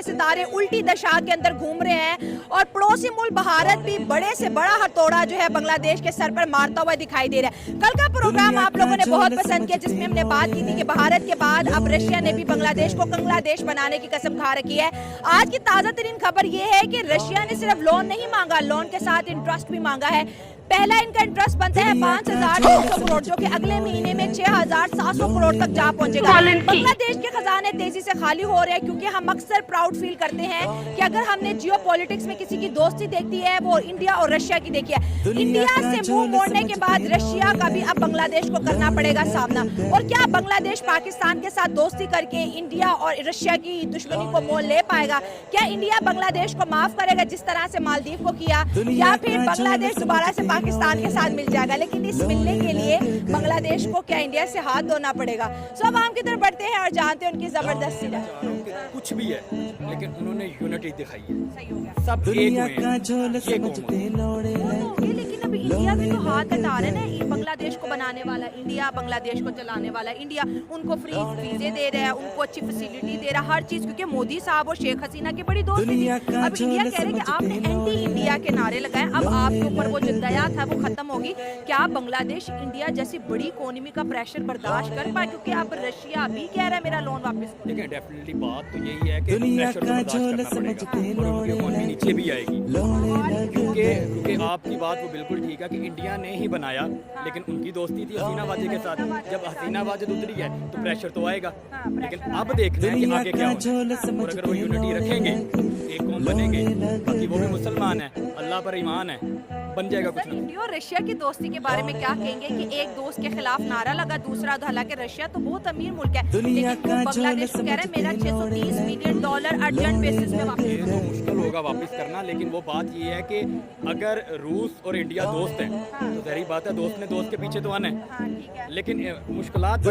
सितारे उल्टी दशा के अंदर घूम रहे हैं और पड़ोसी मुल्क भारत भी बड़े से बड़ा हथौड़ा जो है बांग्लादेश के सर पर मारता हुआ दिखाई दे रहा है। कल का प्रोग्राम आप लोगों ने बहुत पसंद किया जिसमें हमने बात की थी कि भारत के बाद अब रशिया ने भी बांग्लादेश को कंगलादेश बनाने की कसम खा रखी है। आज की ताजा तरीन खबर यह है कि रशिया ने सिर्फ लोन नहीं मांगा, लोन के साथ इंटरेस्ट भी मांगा है। पहला इनका इंटरेस्ट बनता है 5,900 करोड़ जो कि अगले महीने में 6,700 करोड़ तक जा पहुंचेगा। बांग्लादेश के खजाने तेजी से खाली हो रहे हैं क्योंकि हम अक्सर प्राउड फील करते हैं कि अगर हमने जियो पॉलिटिक्स में किसी की दोस्ती देखी है वो इंडिया और रशिया की देखी है। इंडिया से मुंह मोड़ने के बाद रशिया का भी अब बांग्लादेश को करना पड़ेगा सामना। और क्या बांग्लादेश पाकिस्तान के साथ दोस्ती करके इंडिया और रशिया की दुश्मनी को मोल ले पाएगा? क्या इंडिया बांग्लादेश को माफ करेगा जिस तरह से मालदीव को किया, या फिर बांग्लादेश दोबारा से पाकिस्तान के साथ मिल जाएगा? लेकिन इस मिलने के लिए बांग्लादेश को क्या इंडिया से हाथ धोना पड़ेगा? सो अब हम की तरफ बढ़ते हैं और जानते हैं उनकी जबरदस्ती कुछ भी है लेकिन उन्होंने यूनिटी दिखाई है। सही हो गया। सब एक हुए। लेकिन अभी इंडिया भी तो हाथ हटा रहे ना, बांग्लादेश को बनाने वाला इंडिया, बांग्लादेश को चलाने वाला इंडिया, उनको फ्री वीजे दे रहा है, उनको अच्छी फैसिलिटी दे रहा है, हर चीज, क्योंकि मोदी साहब और शेख हसीना की बड़ी दोस्ती थी। अब इंडिया कह रहे कि आपने एंटी इंडिया के नारे लगाए, अब आपके ऊपर वो जो दया था वो खत्म होगी। क्या बांग्लादेश इंडिया जैसी बड़ी इकोनॉमी का प्रेशर बर्दाश्त कर पाए? क्योंकि अब रशिया भी कह रहा है मेरा लोन वापस। देखिए डेफिनेटली बात तो यही है कि प्रेशर तो बर्दाश्त करना पड़ेगा और उनकी इकोनॉमी नीचे भी आएगी, क्योंकि आपकी बात वो बिल्कुल ठीक है कि इंडिया ने ही बनाया, लेकिन उनकी दोस्ती थी हसीना वाजे के साथ। जब हसीना वाजे उतरी है तो प्रेशर तो आएगा, लेकिन अब देखना है कि आगे क्या होना है। और अगर वो यूनिटी रखेंगे, एक कौम बनेंगे, बाकी वो भी मुसलमान है, अल्लाह पर ईमान है, बन जाएगा कुछ ना। इंडिया और रशिया की दोस्ती के बारे में क्या कहेंगे कि एक दोस्त के खिलाफ नारा लगा, दूसरा, हालांकि रशिया तो बहुत अमीर मुल्क है, लेकिन वो बांग्लादेश को कह रहा है मेरा $630 मिलियन अर्जेंट बेसिस पे वापस। ये तो मुश्किल होगा वापस करना, लेकिन वो बात ये है कि अगर रूस और इंडिया दोस्त हैं तो जहरी बात है दोस्त ने दोस्त के पीछे तो आना है, लेकिन मुश्किलात